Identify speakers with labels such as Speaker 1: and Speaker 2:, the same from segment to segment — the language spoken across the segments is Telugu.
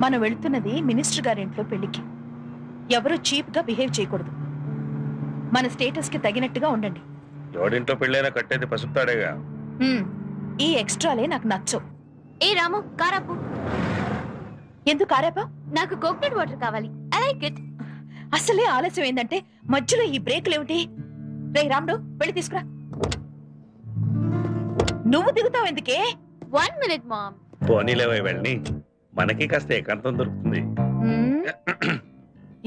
Speaker 1: మనం వెళ్తున్నది మినిస్టర్ గారింట్లో పెళ్లికి. ఎవరు చీప్ గా బిహేవ్ చేయకూడదు. మన స్టేటస్ కి తగినట్టుగా ఉండండి.
Speaker 2: ఎవడింట్లో పెళ్ళైనా కట్టేది పసుపుతాడేగా.
Speaker 1: ఈ ఎక్స్ట్రాలే నాకు నచ్చవు.
Speaker 3: ఏ రాము, కారాపు.
Speaker 1: ఎందుకు కారాపా?
Speaker 3: నాకు కోకోనట్ వాటర్ కావాలి. I like it.
Speaker 1: అసలే ఆలస్యం ఏందంటే మధ్యలో ఈ బ్రేకులు ఏమిటి? రే రాముడు, వెళ్ళి తీసుకురా. నువ్వు దిగుతావు ఎందుకే?
Speaker 3: 1 minute మామ్.
Speaker 2: పోనీలేవై వెళ్ళి మనకి కాస్త ఏకాంతం దొరుకుతుంది.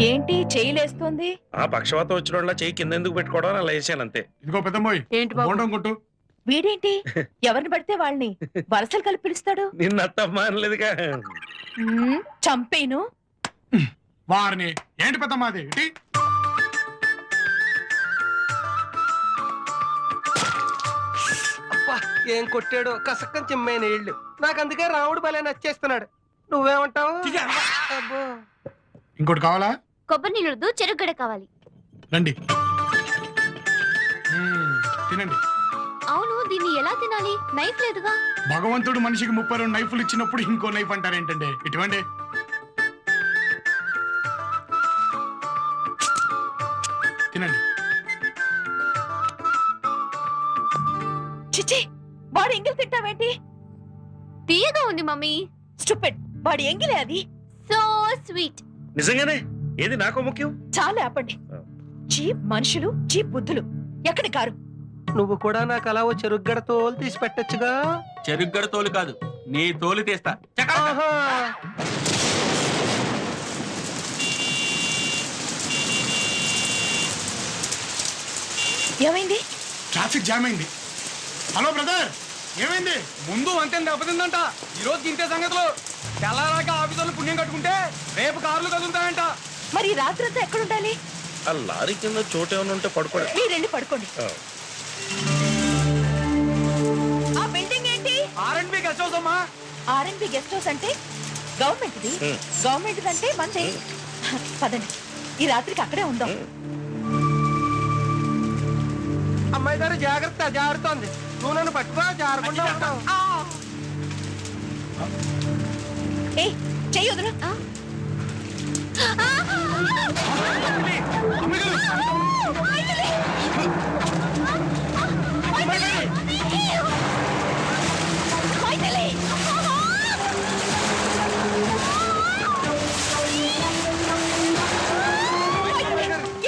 Speaker 1: ఏంటి చేయలేస్తోంది?
Speaker 2: ఆ పక్షవాతం వచ్చిన చెయ్యి కింద ఎందుకు పెట్టుకోవడం అలా వేసాను అంతే.
Speaker 4: ఇదిగో పెద్దమ్మాయి,
Speaker 1: ఏంటి బాబు?
Speaker 4: కొట్టు.
Speaker 1: వీడేంటి ఎవరిని పడితే వాళ్ళని వరసలు కలిపి పిలుస్తాడు?
Speaker 2: నిన్న అత్తమ్మా అనలేదుగా.
Speaker 1: చంపేను
Speaker 4: వారిని. ఏంటి పెద్దమ్మాది?
Speaker 5: అబ్బా ఏం కొట్టాడు, కసక్కని చిమ్మైన ఇళ్ళు. నాకు అందుకే రాముడు భలే నచ్చేస్తున్నాడు. నువ్వేమంటావు?
Speaker 4: ఇంకోటి కావాలా?
Speaker 3: కొబ్బరి నీళ్ళు, చెరుగడ కావాలి.
Speaker 4: రండి తినండి.
Speaker 3: అవును, దీన్ని ఎలా తినాలి? నైఫ్ లేదుగా.
Speaker 4: భగవంతుడు మనిషికి 32 నైఫ్లు ఇచ్చినప్పుడు ఇంకో నైఫ్ అంటారేంటండి? ఇటువంటి తినండి.
Speaker 1: చిచి, వాడు ఎంగిల్ తింటావేంటి?
Speaker 3: తీయగా ఉంది మమ్మీ.
Speaker 1: స్టూపిడ్, వాడి ఎంగిలే అది.
Speaker 3: So sweet.
Speaker 2: నిజంగానే ఏది నాకో ముఖ్యం.
Speaker 1: చాలా ఆపండి. చీప్ మనుషులు, చీప్ బుద్ధులు. ఎక్కడి కారు?
Speaker 5: నువ్వు కూడా నాకు అలా ఓ చెరుగ్గడ తోలు తీసి పెట్టచ్చుగా.
Speaker 6: చెరుగ్గడ తోలు కాదు, నీ తోలు తీస్తా.
Speaker 5: ఆహా.
Speaker 1: ఏమైంది?
Speaker 4: ట్రాఫిక్ జామ్ అయింది. హలో బ్రదర్, ఏమైంది?
Speaker 5: ముందు అంతే దెబ్బతిందంట. ఈ రోజు ఇంతే సంగతులు. తెల్లారాక ఆఫీసులు పుణ్యం కట్టుకుంటే రేపు కార్లు కదులుతాయంట.
Speaker 1: మరి రాత్రంతా ఎక్కడుండాలి?
Speaker 2: ఆ లారీ కింద చోటు ఏమైనా ఉంటే పడుకోండి.
Speaker 1: మీరెళ్ళి పడుకోండి. ఆ బిల్డింగ్ ఏంటి?
Speaker 5: R&B గెస్ట్ హౌస్ అమ్మా.
Speaker 1: R&B గెస్ట్ హౌస్ అంటే గవర్నమెంట్ది. గవర్నమెంట్ అంటే మంది. పదండి, ఈ రాత్రికి అక్కడే ఉందాం.
Speaker 5: అమ్మాయి గారు జాగ్రత్త, జారుతోంది. నువ్వు నన్ను పట్టుకో, జారకుండా ఉంటావు.
Speaker 1: ఏ చెయ్యి వదులు.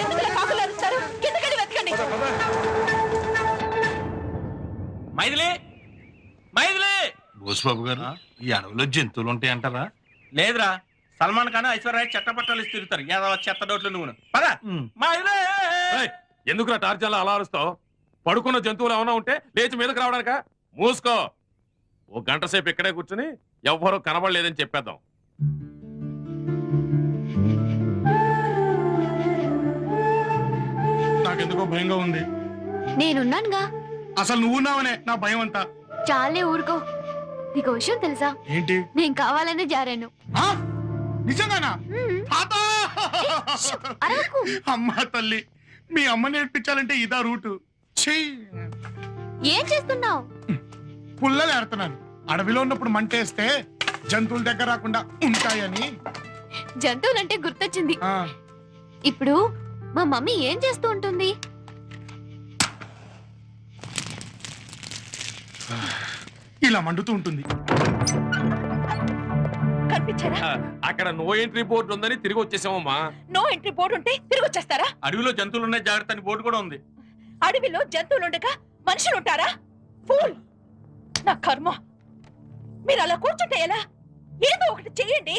Speaker 1: ఎందుకు కాకులు అరుస్తారు? కిందకెళ్ళి వెతకండి.
Speaker 6: మైథిలి, మైథిలి.
Speaker 4: బోసుబాబు గారు, ఈ అడవిలో జంతువులు ఉంటాయంటారా?
Speaker 6: లేదురా, సల్మాన్ ఖాన్ ఐశ్వర్య చట్టపట్టాలు ఇచ్చి తిరుగుతారు. ఏదో చెత్త డోట్లు నువ్వు. పద. మైథిలి.
Speaker 7: ఎందుకురా టార్చర్లా అలా అరుస్తావు? పడుకున్న జంతువులు ఏమైనా ఉంటే లేచి మీదకి రావడానిక? మూసుకో. ఓ గంట సేపు ఇక్కడే కూర్చుని ఎవ్వరూ కనబడలేదని చెప్పేద్దాం.
Speaker 4: నాకెందుకో భయంగా ఉంది.
Speaker 3: నేనున్నానుగా.
Speaker 4: అసలు నువ్వున్నావనే నా భయం అంతా.
Speaker 3: చాలే ఊరుకో. నీకు విషయం తెలుసా?
Speaker 4: ఏంటి?
Speaker 3: నేను కావాలనే జారాను.
Speaker 4: నిజంగానా?
Speaker 3: అరవకు.
Speaker 4: అమ్మా తల్లి, మీ అమ్మ నేర్పించాలంటే ఇదా రూటు.
Speaker 3: ఏం చేస్తున్నావు?
Speaker 4: పుల్లలు ఏడుతున్నాను. అడవిలో ఉన్నప్పుడు మంటేస్తే జంతువుల దగ్గర రాకుండా ఉంటాయని.
Speaker 3: జంతువులంటే గుర్తొచ్చింది. ఇప్పుడు మా మమ్మీ ఏం చేస్తూ ఉంటుంది?
Speaker 4: ఇలా మండుతూ ఉంటుంది.
Speaker 1: కనిపించారా?
Speaker 7: అక్కడ నో ఎంట్రీ బోర్డు ఉందని తిరిగి వచ్చేసామమ్మా.
Speaker 1: నో ఎంట్రీ బోర్డు ఉంటే తిరిగి వచ్చేస్తారా?
Speaker 6: అడవిలో జంతువులు ఉన్నాయి, జాగ్రత్త అని బోర్డు కూడా ఉంది.
Speaker 1: అడవిలో జంతువులు ఉండగా మనుషులు ఉంటారా? ఫూల్! నా కర్మ. మీరు అలా కూర్చుంటే ఎలా? ఏదో ఒకటి చెయ్యండి.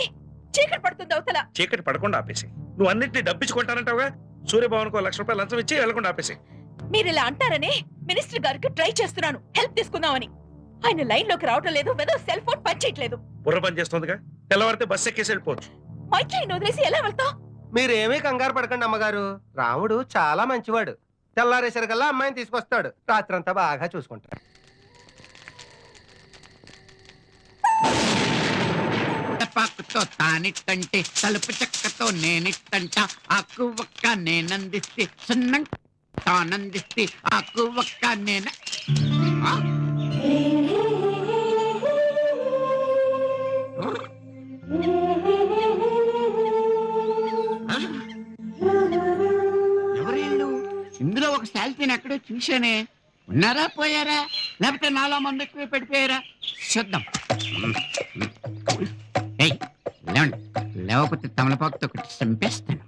Speaker 1: చీకటి పడుతుంది అవతల.
Speaker 2: చీకటి పడకుండా ఆపేసి. నువ్వు అన్నింటినీ డబ్బించుకుంటానంటావుగా. సూర్యభవన్ కు 1,00,000 రూపాయలు లంచం ఇచ్చి వెళ్లకుండా ఆపేసి.
Speaker 1: మీరు ఇలా అంటారని మినిస్టర్ గారికి ట్రై చేస్తున్నాను, హెల్ప్ తీసుకుందామని. ఆయన లైన్ లోకి రావటం లేదు. వెదో సెల్ ఫోన్ పనిచేయట్లేదు.
Speaker 2: బుర్ర పని చేస్తుందిగా. తెల్లవారితే బస్సు ఎక్కేసి వెళ్ళిపోవచ్చు.
Speaker 1: మైత్రిని వదిలేసి ఎలా వెళ్తావు?
Speaker 5: మీరేమీ కంగారు పడకండి అమ్మగారు. రాముడు చాలా మంచివాడు. తెల్లారేసరికల్లా అమ్మాయిని తీసుకొస్తాడు. రాత్రంతా బాగా చూసుకుంటాడు.
Speaker 8: పాకుతో తానిట్టంటే తలుపు చెక్కతో నేనిట్టంట. ఆకు ఒక్క నేనందిస్తే సున్నం తానందిస్తే ఆకు ఒక్క నేన. ఎక్కడో చూశానే. ఉన్నారా పోయారా లేకపోతే నాలో మంది ఎక్కువ పడిపోయారా చూద్దాం. ఏయ్, లేవండి. లేకపోతే తమలపాకుతో ఒకటి చంపేస్తాను.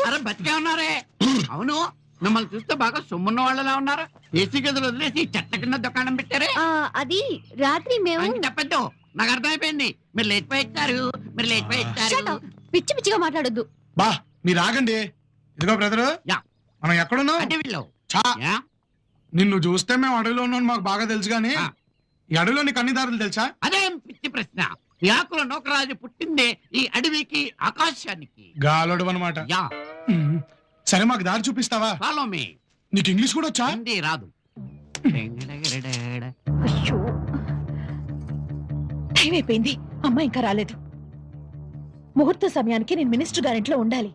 Speaker 8: అరే బతికే ఉన్నారే. అవును, మిమ్మల్ని చూస్తే బాగా సొమ్మున్న వాళ్ళలా ఉన్నారు. ఏసీ గదులు వదిలేసి చెట్ల కింద దుకాణం పెట్టారే.
Speaker 3: అది రాత్రి మేము
Speaker 8: అని చెప్పద్దు, నాకు అర్థమైపోయింది. మీరు లేచిపోయి ఇచ్చారు, మీరు లేచిపోయి
Speaker 3: Shut
Speaker 8: ఇచ్చారు.
Speaker 3: up. పిచ్చి పిచ్చిగా మాట్లాడొద్దు.
Speaker 4: బా మీరు ఆగండి. ఇదిగో బ్రదరు,
Speaker 8: యా.
Speaker 4: మనం ఎక్కడున్నాం?
Speaker 8: అంటే వీళ్ళు
Speaker 4: చా
Speaker 8: యా?
Speaker 4: నిన్ను చూస్తే మేము అడవిలో ఉన్నాం మాకు బాగా తెలుసు గానీ
Speaker 8: ఆ.
Speaker 4: ఈ అడవిలో నీకు అన్ని దారులు తెలుసా?
Speaker 8: అదేం పిచ్చి ప్రశ్న. ఈ ఆకుల నౌకరాజు పుట్టిందే ఈ అడవికి ఆకాశానికి.
Speaker 4: గాలోడు అనమాట.
Speaker 8: యా,
Speaker 4: సరే మాకు దారి చూపిస్తావా?
Speaker 8: Follow me.
Speaker 4: నీకు ఇంగ్లీష్ కూడా వచ్చా?
Speaker 8: హిందీ రాదు.
Speaker 1: అయ్యో టైం అయిపోయింది, అమ్మ ఇంకా రాలేదు. ముహూర్త సమయానికి నేను మినిస్టర్ గారింట్లో ఉండాలి.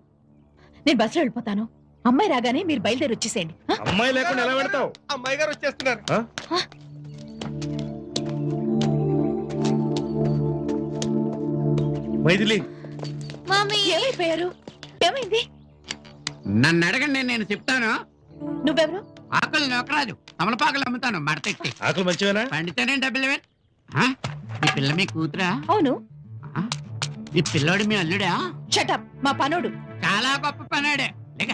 Speaker 1: నేను బస్సులో వెళ్ళిపోతాను. అమ్మాయి రాగానే మీరు బయలుదేరి వచ్చేసేయండి. ఆ?
Speaker 2: అమ్మాయి లేకుండా ఎలా పెడతావు?
Speaker 5: అమ్మాయి గారు వచ్చేస్తున్నారు.
Speaker 2: మైథిలి,
Speaker 3: మమ్మీ
Speaker 1: ఏమైపోయారు? ఏమైంది?
Speaker 8: నన్ను అడగండి, నేను చెప్తాను.
Speaker 1: నువ్వెవరు?
Speaker 8: ఆకులు నౌకరాజు, తమలపాకులు అమ్ముతాను మడతెట్టి.
Speaker 2: ఆకులు మంచివేనా?
Speaker 8: పండితేనే డబ్బులు ఇవ్వండి. ఆ? ఈ పిల్ల మీ కూతురా?
Speaker 1: అవును.
Speaker 8: ఆ? ఈ పిల్లోడు మీ అల్లుడా?
Speaker 1: షటప్, మా పనోడు.
Speaker 8: చాలా గొప్ప పనాడే. లేక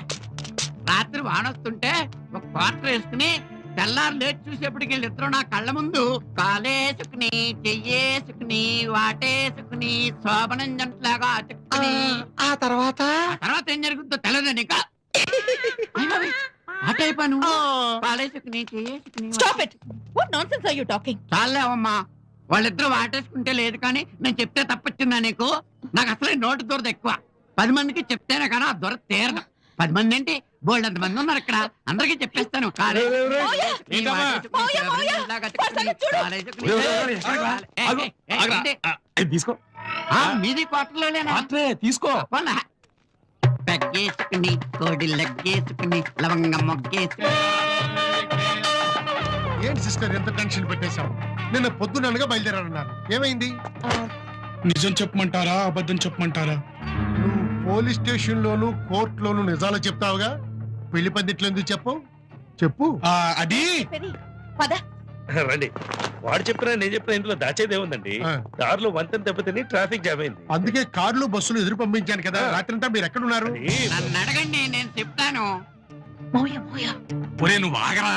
Speaker 8: రాత్రి వానొస్తుంటే ఒక క్వార్టర్ వేసుకుని తెల్లారు లేచి చూసేప్పటికి వీళ్ళిద్దరూ నా కళ్ళ ముందు కాలేసుకుని చెయ్యేసుకుని వాటేసుకుని శోభనం జంటలాగా అతుక్కుని
Speaker 5: ఆ తర్వాత
Speaker 8: ఆ తర్వాత ఏం జరుగుతుందో తెలియదు నీకు. ఆట అయిపోయాను. కాలేసుకుని చెయ్యేసుకుని
Speaker 1: stop it. What nonsense are you talking?
Speaker 8: చాలేవమ్మా, వాళ్ళిద్దరూ వాటేసుకుంటే లేదు కానీ నేను చెప్తే తప్పొచ్చిందా నీకు? నాకు అసలే నోటు దొరద ఎక్కువ. 10 మందికి చెప్తేనే కానీ ఆ దొర తీరదు. 10 మంది ఏంటి, బోల్డ్ 100 మంది ఉన్నారు ఇక్కడ. అందరికీ చెప్పేస్తాను.
Speaker 7: తీసుకో.
Speaker 8: మీది క్వార్టర్లోనేనా?
Speaker 7: తీసుకో.
Speaker 8: పోనా? పెగ్గేసుకుని కోడి లగ్గేసుకుని లవంగం మొగ్గేసుకుని.
Speaker 4: ఏంటి సిస్టర్ ఎంత టెన్షన్ పెట్టేశావు? నిన్న పొద్దుననగా బయలుదేరాలన్నారు, ఏమైంది? నిజం చెప్పమంటారా అబద్ధం చెప్పమంటారా? నువ్వు పోలీస్ స్టేషన్ లోను కోర్టులోను నిజాలు చెప్తావుగా, పెళ్లి పందిట్లో ఎందుకు చెప్పు? చెప్పు. అది
Speaker 1: పద.
Speaker 2: రండి. వాడు చెప్పినా నేను చెప్పినా ఇందులో దాచేదే ఉందండి. దారిలో వంతెన దెబ్బతిని ట్రాఫిక్ జామ్ అయింది.
Speaker 4: అందుకే కార్లు బస్సులు ఎదురు పంపించాను కదా. రాత్రంతా మీరు ఎక్కడున్నారు?
Speaker 8: నన్ను అడగండి, నేను చెప్తాను.
Speaker 1: మోయ మోయ.
Speaker 7: ఒరే నువ్వు ఆగరా,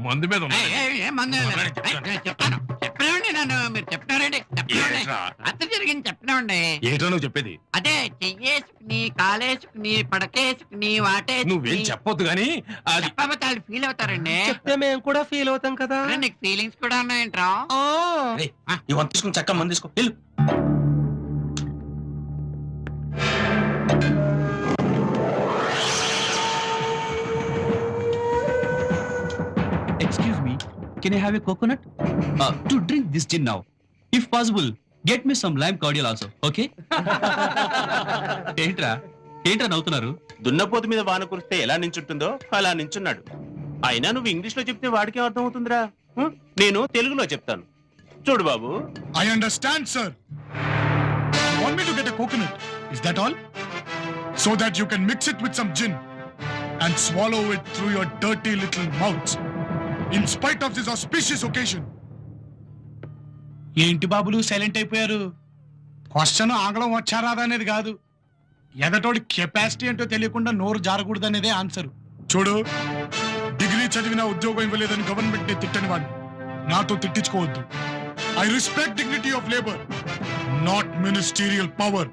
Speaker 7: మందు మీద ఉన్నా.
Speaker 8: ఏం మందు లేదు. నేను చెప్తాను. చెప్పినామండి నన్ను, మీరు చెప్పినారండి. చెప్పినామండి,
Speaker 7: ఏంట్రా?
Speaker 8: రాత్రి జరిగింది చెప్పినామండి.
Speaker 7: ఏంటో నువ్వు చెప్పేది?
Speaker 8: అదే చెయ్యేసుకుని కాలేసుకుని పడకేసుకుని వాటేసుకుని.
Speaker 7: నువ్వేం చెప్పొద్దు గానీ అది
Speaker 8: చెప్పకపోతే వాళ్ళు ఫీల్ అవుతారండి.
Speaker 5: చెప్తే మేము కూడా ఫీల్ అవుతాం కదా.
Speaker 8: అరే, నీకు ఫీలింగ్స్ కూడా ఉన్నాయంట్రా?
Speaker 6: ఇవన్నీ తీసుకుని చక్క మంది తీసుకో వెళ్ళు.
Speaker 9: Excuse me, can I have a coconut? To drink this gin now. If possible, get me some lime cordial also, okay? ఏంట్రా నవ్వుతున్నారు?
Speaker 6: దున్నపోతు మీద వాన కురిస్తే ఎలా నించుంటుందో అలా నించున్నాడు. అయినా నువ్వు ఇంగ్లీష్ లో చెప్తే వాడికి అర్థం అవుతుందిరా. నేను తెలుగులో చెప్తాను, చూడు బాబు.
Speaker 4: I understand, sir. You want me to get a coconut? Is that all? So that you can mix it with some gin and swallow it through your dirty little mouths. In spite of this auspicious occasion. ఏంటి బాబులు సైలెంట్ అయిపోయారు? క్వశ్చన్ ఆంగ్లం వచ్చా రాదా అనేది కాదు, ఎదటోడి కెపాసిటీ ఏంటో తెలియకుండా నోరు జారకూడదు అనేదే ఆన్సర్. చూడు, డిగ్రీ చదివినా ఉద్యోగం ఇవ్వలేదని గవర్నమెంట్ ని తిట్టని వాడు నాతో తిట్టించుకోవద్దు. I respect dignity of labour, not ministerial power.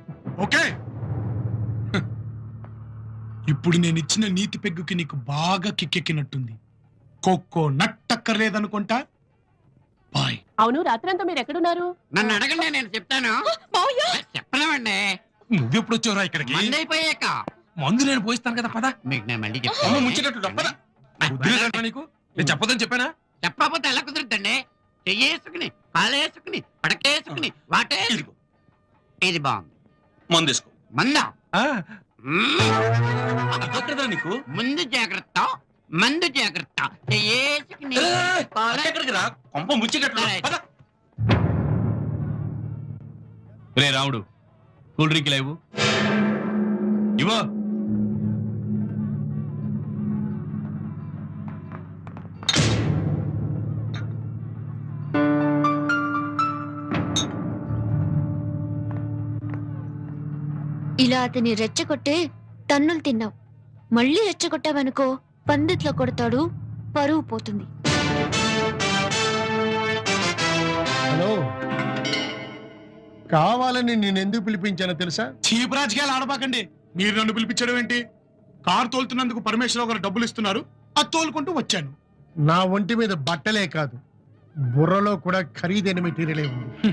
Speaker 4: Okay? ఇప్పుడు నేను ఇచ్చిన నీతి పెగ్గుకి నీకు బాగా కిక్కెక్కినట్టుంది. కోక్కో నట్టక్కర్లేదనుకుంటా. బాయ్.
Speaker 1: అవును, రాత్రంతా మీరు ఎక్కడున్నారు?
Speaker 8: నన్ను అడగండి, నేను చెప్తాను.
Speaker 1: మావయ్య.
Speaker 8: చెప్పలేమండి,
Speaker 7: నువ్వెప్పుడు వచ్చావురా ఇక్కడికి?
Speaker 8: మంది అయిపోయాక.
Speaker 7: మందు నేను పోయిస్తాను కదా, పద.
Speaker 8: మీకు నేను మళ్ళీ
Speaker 7: అమ్మ
Speaker 8: చెప్తాను.
Speaker 7: ముంచేటట్టు పద. బుద్ధి లేదంటా నీకు? నేను చెప్పదని చెప్పానా?
Speaker 8: చెప్పకపోతే ఎలా కుదురుద్దండి? చెయ్యేసుకుని కాలేసుకుని పడకేసుకుని వాటేసుకుని. ఇది బాగుంది.
Speaker 6: మందు తీసుకో.
Speaker 8: మందా?
Speaker 9: అర్థం నీకు?
Speaker 8: ముందు జాగ్రత్త, మందు జాగ్రత్త. చెయ్యేసుకుని
Speaker 6: ఎక్కడికి రా, కొంప ముచ్చేటట్లు. పద.
Speaker 9: రే రాముడు, కూల్ డ్రింక్ లేవు ఇవో.
Speaker 3: ఇలా అతని రెచ్చగొట్టే తన్నులు తిన్నావు. మళ్ళీ రెచ్చగొట్టావనుకో పందిట్లో కొడతాడు, పరువు పోతుంది.
Speaker 10: హలో, కావాలని నేను ఎందుకు పిలిపించానో తెలుసా?
Speaker 4: చీప్ రాజకీయాలు ఆడబాకండి. మీరు నన్ను పిలిపించడం ఏంటి? కారు తోలుతున్నందుకు పరమేశ్వరరావు గారు డబ్బులు ఇస్తున్నారు, అది తోలుకుంటూ వచ్చాను.
Speaker 10: నా ఒంటి మీద బట్టలే కాదు, బుర్రలో కూడా ఖరీదైన మెటీరియలే ఉంది.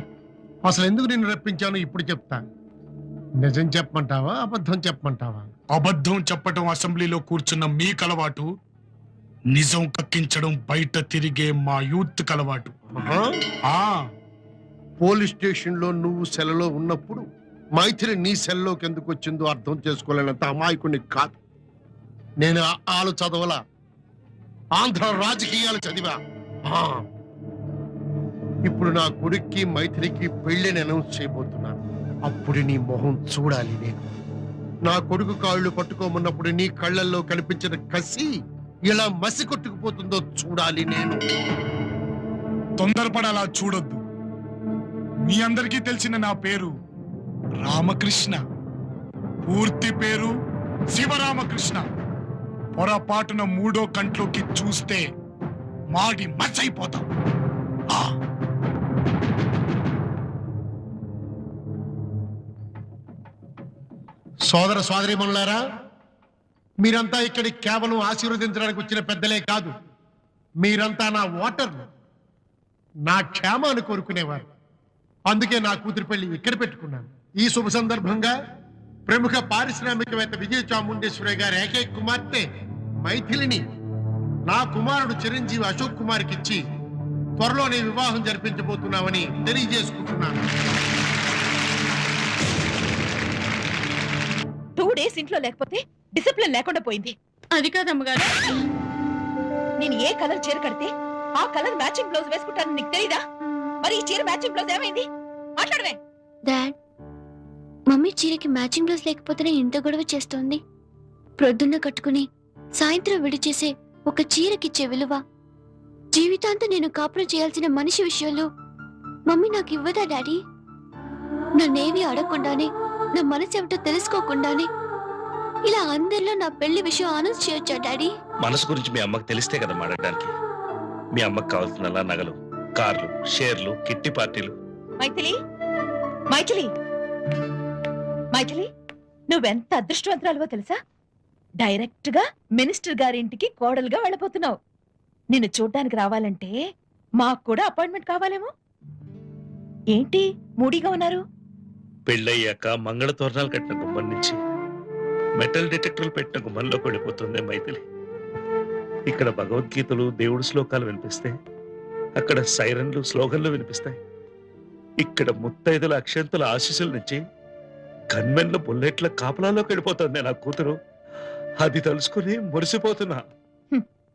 Speaker 10: అసలు ఎందుకు నిన్ను రప్పించాను ఇప్పుడు చెప్తా. నిజం చెప్పమంటావా, అబద్ధం చెప్పమంటావా?
Speaker 4: అబద్ధం చెప్పటం అసెంబ్లీలో కూర్చున్న మీ కలవాటు, నిజం కక్కించడం బయట తిరిగే మా యూత్ కలవాటు.
Speaker 10: పోలీస్ స్టేషన్ లో నువ్వు సెలలో ఉన్నప్పుడు మైథిలి నీ సెల్లోకి ఎందుకు వచ్చిందో అర్థం చేసుకోలేనంత అమాయకుని కాదు. నేను ఆలు చదవలా, ఆంధ్ర రాజకీయాలు చదివా. ఇప్పుడు నా కొడుక్కి మైథిలికి పెళ్లిని అనౌన్స్ చేయబోతున్నాను. అప్పుడు నీ మొహం చూడాలి నేను. నా కొడుకు కాళ్ళు పట్టుకోమన్నప్పుడు నీ కళ్ళల్లో కనిపించిన కసి ఇలా మసి కొట్టుకుపోతుందో చూడాలి నేను.
Speaker 4: తొందరపడాలా చూడొద్దు. మీ అందరికీ తెలిసిన నా పేరు రామకృష్ణ, పూర్తి పేరు శివరామకృష్ణ. పొరపాటున మూడో కంట్లోకి చూస్తే మాడి మచ్చైపోతాం.
Speaker 10: సోదర సోదరీమణులారా, మీరంతా ఇక్కడికి కేవలం ఆశీర్వదించడానికి వచ్చిన పెద్దలే కాదు, మీరంతా నా ఓటర్లు, నా క్షేమాన్ని కోరుకునేవారు. అందుకే నా కూతురు పెళ్లి ఇక్కడ పెట్టుకున్నాను. ఈ శుభ సందర్భంగా ప్రముఖ పారిశ్రామికవేత్త విజయ చాముండేశ్వరి గారి ఏకైక కుమార్తె మైథిలిని నా కుమారుడు చిరంజీవి అశోక్ కుమార్కి ఇచ్చి త్వరలోనే వివాహం జరిపించబోతున్నామని తెలియజేసుకుంటున్నాను.
Speaker 1: 2 days ఇంట్లో లేకపోతే డిసిప్లిన్ లేకుండా పోయింది.
Speaker 3: అది కాదమ్మగారు,
Speaker 1: నేను ఏ కలర్ చీర కడితే ఆ కలర్ మ్యాచింగ్ బ్లౌజ్ వేసుకుంటాను నీకు తెలీదా? మరి ఈ చీర మ్యాచింగ్ బ్లౌజ్ ఏమైంది? మాట్లాడవే.
Speaker 3: డాడ్, మమ్మీ చీరకి మ్యాచింగ్ బ్లౌజ్ లేకపోతేనే ఇంత గొడవ చేస్తోంది. ప్రొద్దున్న కట్టుకుని సాయంత్రం విడిచేసే ఒక చీరకిచ్చే విలువ, జీవితాంతం నేను కాపురం చేయాల్సిన మనిషి విషయంలో మమ్మీ నాకు ఇవ్వదా డాడీ? నన్నేవి అడగకుండానే, నా మనసు ఏమిటో తెలుసుకోకుండానే ఇలా అందరిలో నా పెళ్లి విషయం అనౌన్స్ చేయొచ్చా డాడీ?
Speaker 2: మనసు గురించి మీ అమ్మకి తెలిస్తే కదా మాట్లాడడానికి. మీ అమ్మకి కావాల్సిన నగలు, కార్లు, షేర్లు, కిట్టి పార్టీలు.
Speaker 1: మైథిలి, మైథిలి, మైథిలి, నువ్వెంత అదృష్టవంతురాలువో తెలుసా? డైరెక్ట్ గా మినిస్టర్ గారింటికి కోడలుగా వెళ్ళిపోతున్నావు. నిన్ను చూడ్డానికి రావాలంటే మాకు కూడా అపాయింట్మెంట్ కావాలేమో. ఏంటి మూడీగా ఉన్నారు?
Speaker 2: పెళ్ళయ్యాక మంగళ తోరణాలు కట్టిన గుమ్మం నుంచి మెటల్ డిటెక్టర్లు పెట్టిన గుమ్మంలోకి వెళ్ళిపోతుంది మైథిలి. ఇక్కడ భగవద్గీతలు, దేవుడు శ్లోకాలు వినిపిస్తే అక్కడ సైరన్లు, స్లోగన్లు వినిపిస్తాయి. ఇక్కడ ముత్తైదుల అక్షంతుల ఆశీస్సుల నుంచి గన్మెన్ల బుల్లెట్ల కాపలాలోకి వెళ్ళిపోతుంది నా కూతురు. అది తలుసుకుని మురిసిపోతున్నా.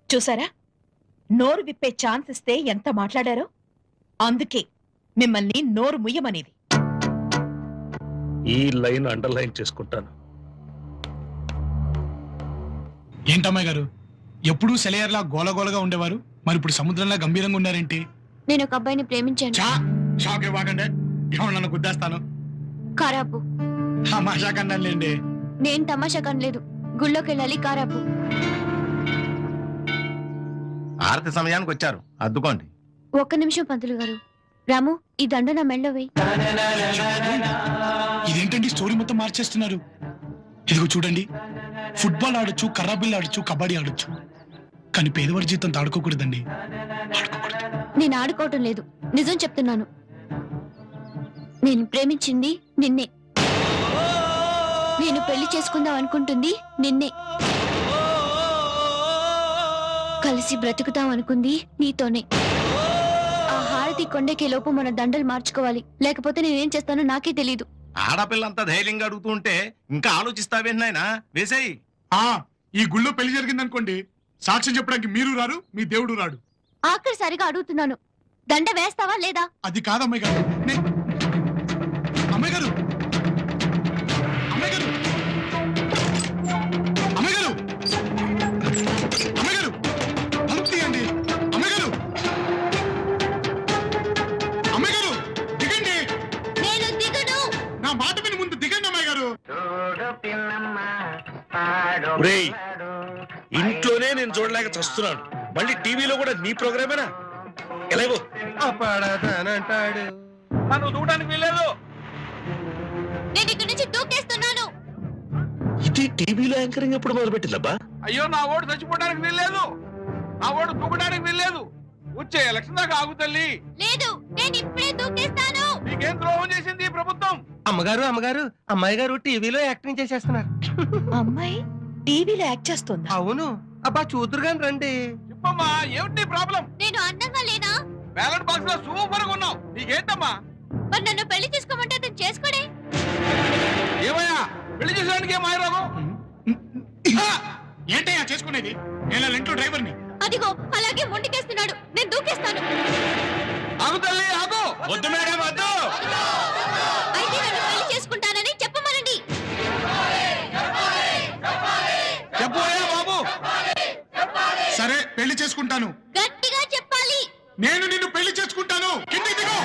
Speaker 1: చూసారా, నోరు విప్పే ఛాన్స్ ఇస్తే ఎంత మాట్లాడారో. అందుకే మిమ్మల్ని నోరు ముయ్యమనేది.
Speaker 2: ఈ లైన్ అండర్లైన్ చేసుకుంటాను.
Speaker 4: ఏంటమ్మాయి గారు, ఎప్పుడూ సెలయర్లా గోలగోలగా ఉండేవారు, మరి ఇప్పుడు సముద్రంలా గంభీరంగా ఉన్నారేంటి?
Speaker 3: నేను ఒక అబ్బాయిని ప్రేమించాను.
Speaker 4: షాక్ ఇవ్వకండి, నన్ను గుద్దేస్తాను.
Speaker 3: కారాపు.
Speaker 4: తమాషా కన్నానులేండి.
Speaker 3: నేను తమాషా కనలేదు. గుళ్ళోకి వెళ్ళాలి, కారాపు.
Speaker 11: ఆరతి సమయానికి వచ్చారు, అద్దుకోండి.
Speaker 3: 1 నిమిషం పంతులు గారు. రాము, ఈ దండ నా మెళ్ళో వేయి.
Speaker 4: ఇదేంటండి స్టోరీ మొత్తం మార్చేస్తున్నారు? ఇదిగో చూడండి, ఫుట్బాల్ ఆడొచ్చు, కర్రాబిల్ ఆడొచ్చు, కబడ్డీ ఆడొచ్చు, కానీ పేదవాడి జీవితం ఆడుకోకూడదండి.
Speaker 3: నేను ఆడుకోవటం లేదు, నిజం చెప్తున్నాను. నేను ప్రేమించింది నిన్నే. నేను పెళ్లి చేసుకుందాం అనుకుంటుంది నిన్నే. కలిసి బ్రతుకుతాం అనుకుంది నీతోనే. ఆ హారతి కొండకే లోపు మన దండలు మార్చుకోవాలి, లేకపోతే నేనేం చేస్తానో నాకే తెలీదు.
Speaker 11: ఆడపిల్లంతా ధైర్యంగా అడుగుతూ ఉంటే ఇంకా ఆలోచిస్తావేంటి నాయనా? వేసేయి.
Speaker 4: ఈ గుళ్ళో పెళ్లి జరిగిందనుకోండి, సాక్ష్యం చెప్పడానికి మీరు రారు, మీ దేవుడు రాడు.
Speaker 3: ఆఖరిసారిగా అడుగుతున్నాను, దండ వేస్తావా లేదా?
Speaker 4: అది కాదు అమ్మాయి గారు. అమ్మాయి గారు, అమ్మాయి గారు, అమ్మాయి గారు, అమ్మాయి గారు, తలుపు తీయండి. అమ్మాయి గారు, అమ్మాయి గారు, దిగండి.
Speaker 3: నేను దిగను.
Speaker 4: నా మాట విని ముందు దిగండి అమ్మాయి గారు.
Speaker 2: ఒరేయ్, ఇంట్లోనే నేను చూడలేక చస్తున్నాను, మళ్ళీ టీవీలో కూడా నీ ప్రోగ్రామేనా? ఎలాగో
Speaker 5: అపడతానంటాడు.
Speaker 7: నన్ను దూడడానికి వీల్లేదు.
Speaker 3: నేను ఇక్కడి నుంచి దూకేస్తున్నాను.
Speaker 2: ఇది టీవీలో యాంకరింగ్ ఎప్పుడు మొదలుపెట్టిందబ్బా?
Speaker 7: అయ్యో, నా ఓటు చచ్చిపోవడానికి వీల్లేదు. నా ఓటు దూకడానికి వీల్లేదు. వచ్చే ఎలక్షన్ దాకా ఆగు తల్లి.
Speaker 3: లేదు, నేను ఇప్పుడే దూకేస్తాను.
Speaker 7: నీకేం ద్రోహం చేసింది ఈ ప్రభుత్వం?
Speaker 5: అమ్మగారు అమ్మాయి గారు టీవీలో యాక్టింగ్ చేసేస్తున్నారు.
Speaker 1: అమ్మాయి టీవీలో యాక్ట్ చేస్తుందా?
Speaker 5: అవును. అబ్బా చూతురు గాని రండి.
Speaker 7: చెప్పమ్మా, ఏమిటి ప్రాబ్లం?
Speaker 3: నేను అందంగా లేనా?
Speaker 7: బ్యాలెట్ బాక్స్ లో సూపర్ గా ఉన్నావు. నీకేంటమ్మా?
Speaker 3: మరి నన్ను పెళ్లి చేసుకోమంటే అతను చేసుకోడే.
Speaker 7: ఏమయ్యా, పెళ్లి చేసేదానికి ఏం మాయరాగం?
Speaker 4: ఏంటయ్యా చేసుకునేది? నేను ఇంట్లో డ్రైవర్ని.
Speaker 3: అదిగో అలాగే మొండికేస్తున్నాడు. నేను దూకేస్తాను.
Speaker 7: ఆగు తల్లి, ఆగు.
Speaker 6: వద్దు మేడం, వద్దు.
Speaker 3: అయితే నన్ను పెళ్లి చేసుకుంటానని చెప్పమనండి.
Speaker 4: చెప్పోయా బాబు. సరే, పెళ్లి చేసుకుంటాను.
Speaker 3: గట్టిగా చెప్పాలి.
Speaker 4: నేను నిన్ను పెళ్లి చేసుకుంటాను. కిందికి దిగు.